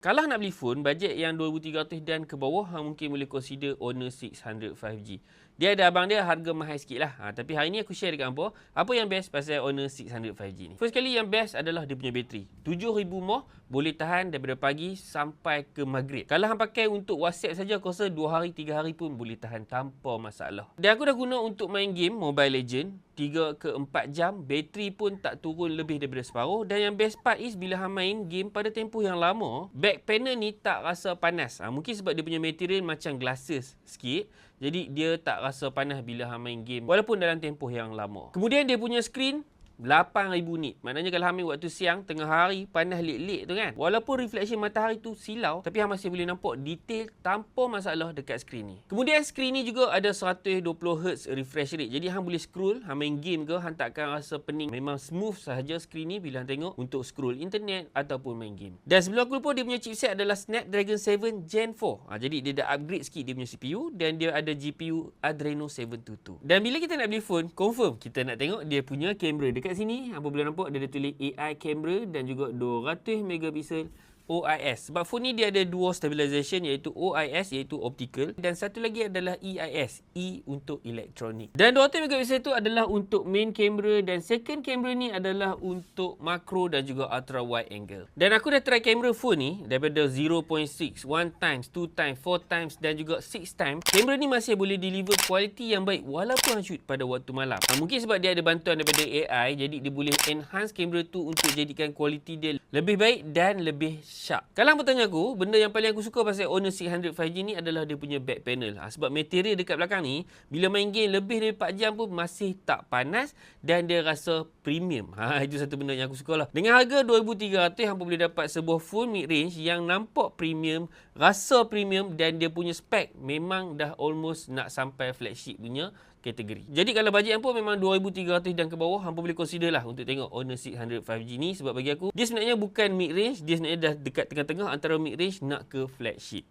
Kalau nak beli phone, bajet yang 2,300 dan ke bawah, mungkin boleh consider Honor 600 5G. Dia ada abang dia, harga mahal sikit lah. Tapi hari ni aku share dekat apa yang best pasal Honor 600 5G ni. First kali yang best adalah dia punya bateri. 7,000 mAh, boleh tahan daripada pagi sampai ke maghrib. Kalau hang pakai untuk WhatsApp saja, aku rasa 2 hari, 3 hari pun boleh tahan tanpa masalah. Dan aku dah guna untuk main game Mobile Legend, 3 ke 4 jam, bateri pun tak turun lebih daripada separuh. Dan yang best part is, bila hang main game pada tempoh yang lama, back panel ni tak rasa panas. Mungkin sebab dia punya material macam glasses sikit. Jadi dia tak rasa panas bila hang main game walaupun dalam tempoh yang lama. Kemudian dia punya skrin 8,000 nit. Maknanya kalau hang ambil waktu siang, tengah hari, panas lik-lik tu kan. Walaupun reflection matahari tu silau, tapi hang masih boleh nampak detail tanpa masalah dekat skrin ni. Kemudian skrin ni juga ada 120Hz refresh rate. Jadi hang boleh scroll, hang main game ke, hang takkan rasa pening. Memang smooth sahaja skrin ni bila hang tengok untuk scroll internet ataupun main game. Dan sebelum aku lupa, dia punya chipset adalah Snapdragon 7 Gen 4. Jadi dia dah upgrade sikit dia punya CPU dan dia ada GPU Adreno 722. Dan bila kita nak beli phone, confirm kita nak tengok dia punya kamera. Dekat sini, apa boleh nampak dia ada tulis AI camera dan juga 200 megapiksel OIS. Sebab phone ni dia ada dua stabilization, iaitu OIS iaitu optical, dan satu lagi adalah EIS, E untuk elektronik. Dan 200 megapiksel itu adalah untuk main camera dan second camera ni adalah untuk makro dan juga ultra wide angle. Dan aku dah try kamera phone ni daripada 0.6, 1 times, 2 times, 4 times dan juga 6 times. Kamera ni masih boleh deliver kualiti yang baik walaupun shoot pada waktu malam. Mungkin sebab dia ada bantuan daripada AI, jadi dia boleh enhance kamera tu untuk jadikan kualiti dia lebih baik dan lebih sharp. Kalau bertanya aku, benda yang paling aku suka pasal Honor 600 5G ni adalah dia punya back panel. Sebab material dekat belakang ni, bila main game lebih dari 4 jam pun masih tak panas dan dia rasa premium. Itu satu benda yang aku suka lah. Dengan harga 2,300, hangpa boleh dapat sebuah phone mid-range yang nampak premium, rasa premium dan dia punya spek memang dah almost nak sampai flagship punya kategori. Jadi kalau bajet hangpa memang 2,300 dan ke bawah, hangpa boleh consider lah untuk tengok Honor 600 5G ni. Sebab bagi aku, dia sebenarnya bukan mid-range, dia sebenarnya dah dekat tengah-tengah antara mid-range nak ke flagship.